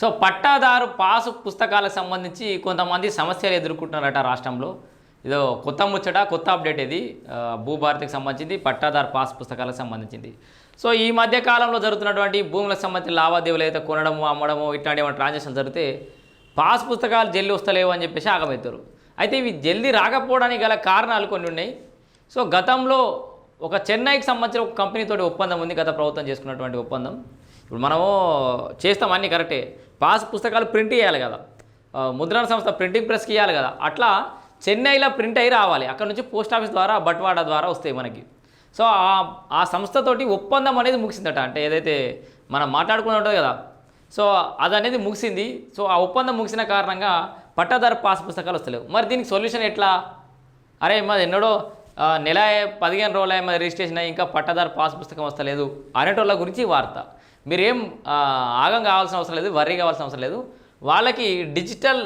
So పట్టాదారు pass పుస్తకాలకు సంబంధించి కొంతమంది సమస్యలు ఎదుర్కొంటున్నారట రాష్ట్రంలో. ఇదో కొత్త ముచ్చట, కొత్త అప్డేట్ ఇది. భూభారతికి సంబంధించింది, పట్టాదారు పాస్ పుస్తకాలకు సంబంధించింది. సో ఈ మధ్య కాలంలో జరుగుతున్నటువంటి భూములకు సంబంధించిన లావాదేవీలు అయితే కొనడము, అమ్మడము ఇట్లాంటి ఏమైనా ట్రాన్సాక్షన్ జరిగితే పాస్ పుస్తకాలు జల్ది వస్తలేవు అని చెప్పేసి ఆగమవుతారు. అయితే ఇవి జల్దీ రాకపోవడానికి గల కారణాలు కొన్ని ఉన్నాయి. సో గతంలో ఒక చెన్నైకి సంబంధించిన ఒక కంపెనీతోటి ఒప్పందం ఉంది, గత ప్రభుత్వం చేసుకున్నటువంటి ఒప్పందం. ఇప్పుడు మనము చేస్తాం అన్నీ కరెక్టే, పాస్ పుస్తకాలు ప్రింట్ చేయాలి కదా, ముద్రణ సంస్థ ప్రింటింగ్ ప్రెస్కి ఇవ్వాలి కదా, అట్లా చెన్నైలో ప్రింట్ అయ్యి రావాలి, అక్కడ నుంచి పోస్ట్ ఆఫీస్ ద్వారా బట్వాడా ద్వారా వస్తాయి మనకి. సో ఆ సంస్థతోటి ఒప్పందం అనేది ముగిసిందట. అంటే ఏదైతే మనం మాట్లాడుకుని ఉంటుంది కదా, సో అదనేది ముగిసింది. సో ఆ ఒప్పందం ముగిసిన కారణంగా పట్టాదారు పాస్ పుస్తకాలు వస్తలేవు. మరి దీనికి సొల్యూషన్ ఎట్లా? అరే మాది ఎన్నడో నెల 15 రోజులు మరి రిజిస్ట్రేషన్ అయ్యి ఇంకా పట్టాదారు పాస్ పుస్తకం వస్తలేదు అనేటోళ్ళ గురించి వార్త. మీరేం ఆగం కావాల్సిన అవసరం లేదు, వర్రీ కావాల్సిన అవసరం లేదు. వాళ్ళకి డిజిటల్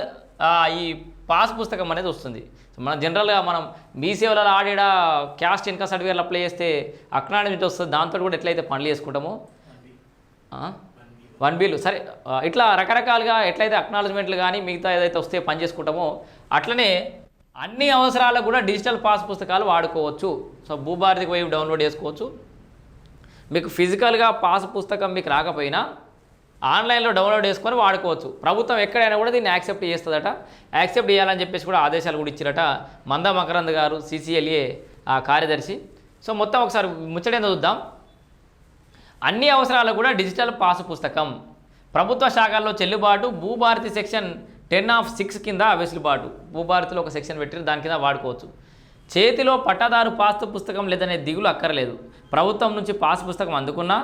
ఈ పాస్ పుస్తకం అనేది వస్తుంది. మనం జనరల్గా మనం మీ సేవలలో ఆడిడ క్యాస్ట్ ఇన్కమ్ సర్టిఫికేట్లు అప్లై చేస్తే అక్నాలజ్మెంట్ వస్తుంది, దాంతో కూడా ఎట్లయితే పనులు చేసుకుంటామో 1Bలు సరే, ఇట్లా రకరకాలుగా ఎట్లయితే అక్నాలజ్మెంట్లు కానీ మిగతా ఏదైతే వస్తే పని చేసుకుంటామో అట్లనే అన్ని అవసరాలకు కూడా డిజిటల్ పాస్ పుస్తకాలు వాడుకోవచ్చు. సో భూభారతికి పోయి డౌన్లోడ్ చేసుకోవచ్చు. మీకు ఫిజికల్గా పాస్ పుస్తకం మీకు రాకపోయినా ఆన్లైన్లో డౌన్లోడ్ చేసుకొని వాడుకోవచ్చు. ప్రభుత్వం ఎక్కడైనా కూడా దీన్ని యాక్సెప్ట్ చేస్తుందట. యాక్సెప్ట్ చేయాలని చెప్పేసి కూడా ఆదేశాలు కూడా ఇచ్చిరట మందా మకరంద్ గారు, CCLA కార్యదర్శి. సో మొత్తం ఒకసారి ముచ్చటేందో చూద్దాం. అన్ని అవసరాలకు కూడా డిజిటల్ పాసు పుస్తకం ప్రభుత్వ శాఖల్లో చెల్లుబాటు. భూభారతి సెక్షన్ 10(6) కింద వెసులుబాటు. భూభారతిలో ఒక సెక్షన్ పెట్టిన దాని కింద వాడుకోవచ్చు. చేతిలో పట్టాదారు పాస్ పుస్తకం లేదనే దిగులు అక్కర్లేదు. ప్రభుత్వం నుంచి పాస్ పుస్తకం అందుకున్నా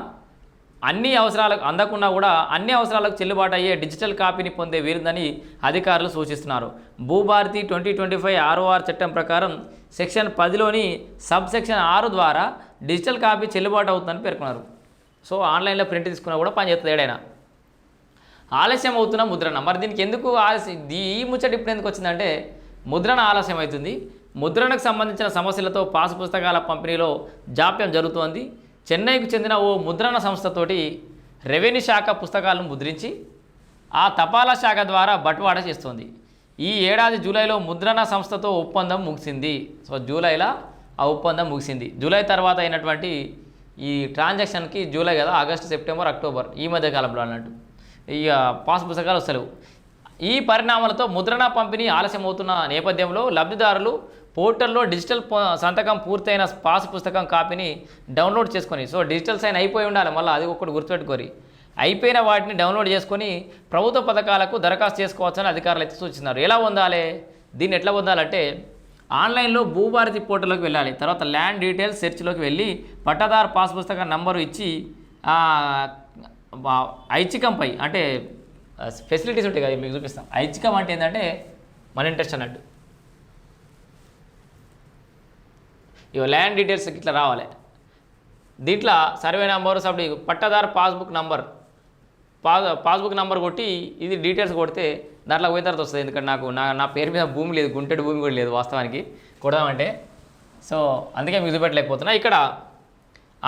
అన్ని అవసరాలకు అందకున్నా కూడా అన్ని అవసరాలకు చెల్లుబాటు అయ్యే డిజిటల్ కాపీని పొందే వీరుందని అధికారులు సూచిస్తున్నారు. భూభారతి 2025 ROR చట్టం ప్రకారం సెక్షన్ 10లోని సబ్ సెక్షన్ 6 ద్వారా డిజిటల్ కాపీ చెల్లుబాటు అవుతుందని పేర్కొన్నారు. సో ఆన్లైన్లో ప్రింట్ తీసుకున్నా కూడా పనిచేస్తుంది ఏడైనా. ఆలస్యం అవుతున్న ముద్రణ. మరి దీనికి ఎందుకు ఆలస్యం? ఈ ముచ్చట ఇప్పుడు ఎందుకు వచ్చిందంటే ముద్రణ ఆలస్యం అవుతుంది. ముద్రణకు సంబంధించిన సమస్యలతో పాస్ పుస్తకాల పంపిణీలో జాప్యం జరుగుతోంది. చెన్నైకు చెందిన ఓ ముద్రణ సంస్థతోటి రెవెన్యూ శాఖ పుస్తకాలను ముద్రించి ఆ తపాలా శాఖ ద్వారా బట్వాడా చేస్తోంది. ఈ ఏడాది జూలైలో ముద్రణ సంస్థతో ఒప్పందం ముగిసింది. సో జూలైలో ఆ ఒప్పందం ముగిసింది. జూలై తర్వాత అయినటువంటి ఈ ట్రాన్సాక్షన్కి జూలై కదా, ఆగస్టు, సెప్టెంబర్, అక్టోబర్ ఈ మధ్య కాలంలో అన్నట్టు ఇక పాస్ పుస్తకాలు వస్తలేవు. ఈ పరిణామాలతో ముద్రణ పంపిణీ ఆలస్యం అవుతున్న నేపథ్యంలో లబ్ధిదారులు పోర్టల్లో డిజిటల్ సంతకం పూర్తయిన పాస్ పుస్తకం కాపీని డౌన్లోడ్ చేసుకొని, సో డిజిటల్ సైన్ అయిపోయి ఉండాలి, మళ్ళీ అది ఒక్కటి గుర్తుపెట్టుకొని అయిపోయిన వాటిని డౌన్లోడ్ చేసుకొని ప్రభుత్వ పథకాలకు దరఖాస్తు చేసుకోవచ్చని అధికారులు అయితే సూచిస్తున్నారు. ఎలా పొందాలి దీన్ని? ఎట్లా పొందాలంటే ఆన్లైన్లో భూభారతి పోర్టల్లోకి వెళ్ళాలి. తర్వాత ల్యాండ్ డీటెయిల్స్ సెర్చ్లోకి వెళ్ళి పట్టాదారు పాస్ పుస్తకం నంబరు ఇచ్చి ఐచ్ఛికంపై అంటే ఫెసిలిటీస్ ఉంటాయి కదా, మీకు చూపిస్తాం. ఐచ్ఛికం అంటే ఏంటంటే మన ఇంట్రెస్ట్ అన్నట్టు. ఇక ల్యాండ్ డీటెయిల్స్ ఇట్లా రావాలి. దీంట్లో సర్వే నెంబరు సబ్ పట్టాదారు పాస్బుక్ నంబర్ కొట్టి ఇది డీటెయిల్స్ కొడితే దాంట్లో పోయిన తర్వాత వస్తుంది. ఎందుకంటే నా పేరు మీద భూమి లేదు, గుంటెడు భూమి కూడా లేదు వాస్తవానికి కొడదామంటే. సో అందుకే మీకు చూపెట్టలేకపోతున్నా. ఇక్కడ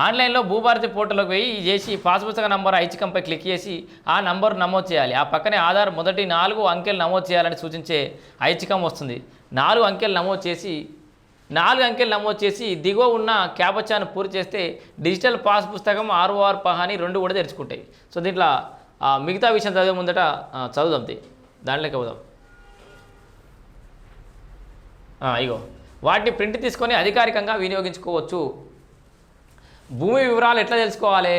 ఆన్లైన్లో భూభారతి పోర్టల్లోకి పోయి చేసి పాస్ పుస్తక నంబర్ ఐచ్ఛికంపై క్లిక్ చేసి ఆ నంబర్ నమోదు చేయాలి. ఆ పక్కనే ఆధార్ మొదటి 4 అంకెలు నమోదు చేయాలని సూచించే ఐచ్ఛికం వస్తుంది. 4 అంకెలు నమోదు చేసి దిగువ ఉన్న క్యాపచాను పూర్తి చేస్తే డిజిటల్ పాస్ పుస్తకం ROR పహాని 2 కూడా తెరుచుకుంటాయి. సో దీంట్లో మిగతా విషయం చదివే ముందట చదువుదాం, దాంట్లోకి పోదాం. ఇగో వాటిని ప్రింట్ తీసుకొని అధికారికంగా వినియోగించుకోవచ్చు. భూమి వివరాలు ఎట్లా తెలుసుకోవాలి?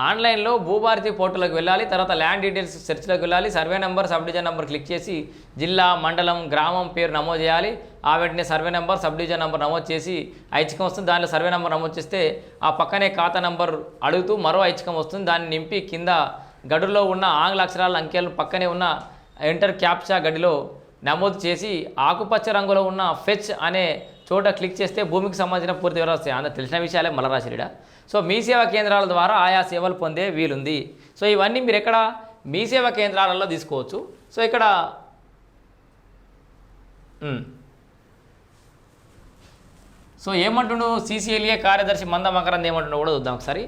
ఆన్లైన్లో భూభారతి పోర్టల్లోకి వెళ్ళాలి. తర్వాత ల్యాండ్ డీటెయిల్స్ సెర్చ్లోకి వెళ్ళాలి. Survey number, sub division number click చేసి జిల్లా, మండలం, గ్రామం పేరు నమోదు చేయాలి. ఆ వెంటనే survey number, sub division number నమోదు చేసి ఐచ్ఛికం వస్తుంది. దానిలో సర్వే నెంబర్ నమోదు చేస్తే ఆ పక్కనే ఖాతా నెంబర్ అడుగుతూ మరో ఐచ్ఛికం వస్తుంది. దాన్ని నింపి కింద గడుల్లో ఉన్న ఆంగ్ల అక్షరాల అంకెలు పక్కనే ఉన్న ఎంటర్ క్యాప్చా గడిలో నమోదు చేసి ఆకుపచ్చ రంగులో ఉన్న ఫెచ్ అనే చోట క్లిక్ చేస్తే భూమికి సంబంధించిన పూర్తి వివరాలు వస్తాయి. అందరూ తెలిసిన విషయాలే మళ్ళా రాసిరిడా. సో మీ సేవా కేంద్రాల ద్వారా ఆయా సేవలు పొందే వీలుంది. సో ఇవన్నీ మీరు ఎక్కడ మీ సేవా కేంద్రాలలో తీసుకోవచ్చు. సో ఇక్కడ సో ఏమంటుండు CCLA కార్యదర్శి మందా మకరంద్ ఏమంటుండో కూడా చూద్దాం ఒకసారి.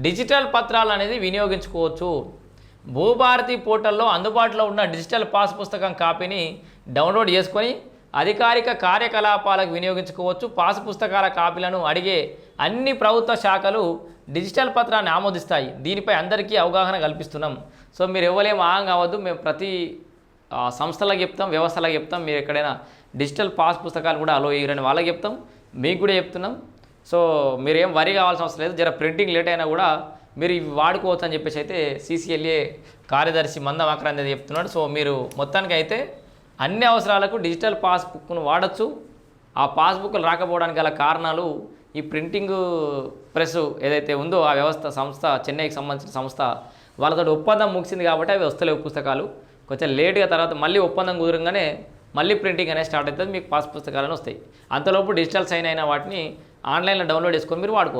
డిజిటల్ పత్రాలు అనేది వినియోగించుకోవచ్చు. భూభారతి పోర్టల్లో అందుబాటులో ఉన్న డిజిటల్ పాస్ పుస్తకం కాపీని డౌన్లోడ్ చేసుకొని అధికారిక కార్యకలాపాలకు వినియోగించుకోవచ్చు. పాస్ పుస్తకాల కాపీలను అడిగే అన్ని ప్రభుత్వ శాఖలు డిజిటల్ పత్రాన్ని ఆమోదిస్తాయి. దీనిపై అందరికీ అవగాహన కల్పిస్తున్నాం. సో మీరు ఎవరేం ఆగం కావద్దు. మేము ప్రతి సంస్థలకు చెప్తాం, వ్యవస్థలకు చెప్తాం. మీరు ఎక్కడైనా డిజిటల్ పాస్ పుస్తకాలు కూడా అలో ఇవ్వరని వాళ్ళకి చెప్తాం, మీకు కూడా చెప్తున్నాం. సో మీరేం వరి కావాల్సిన అవసరం లేదు. జర ప్రింటింగ్ లేట్ అయినా కూడా మీరు ఇవి వాడుకోవచ్చు అని చెప్పేసి అయితే CCLA కార్యదర్శి మందం అక్రాంతి చెప్తున్నాడు. సో మీరు మొత్తానికి అయితే అన్ని అవసరాలకు డిజిటల్ పాస్బుక్ను వాడచ్చు. ఆ పాస్బుక్లు రాకపోవడానికి గల కారణాలు ఈ ప్రింటింగ్ ప్రెస్ ఏదైతే ఉందో ఆ వ్యవస్థ సంస్థ, చెన్నైకి సంబంధించిన సంస్థ వాళ్ళతో ఒప్పందం ముగిసింది కాబట్టి అవి వస్తలేవు పుస్తకాలు. కొంచెం లేట్గా తర్వాత మళ్ళీ ఒప్పందం కుదరంగానే మళ్ళీ ప్రింటింగ్ అనేది స్టార్ట్ అవుతుంది, మీకు పాస్ పుస్తకాలను వస్తాయి. అంతలోపు డిజిటల్ సైన్ అయిన వాటిని ఆన్లైన్లో డౌన్లోడ్ చేసుకొని మీరు వాడుకోవచ్చు.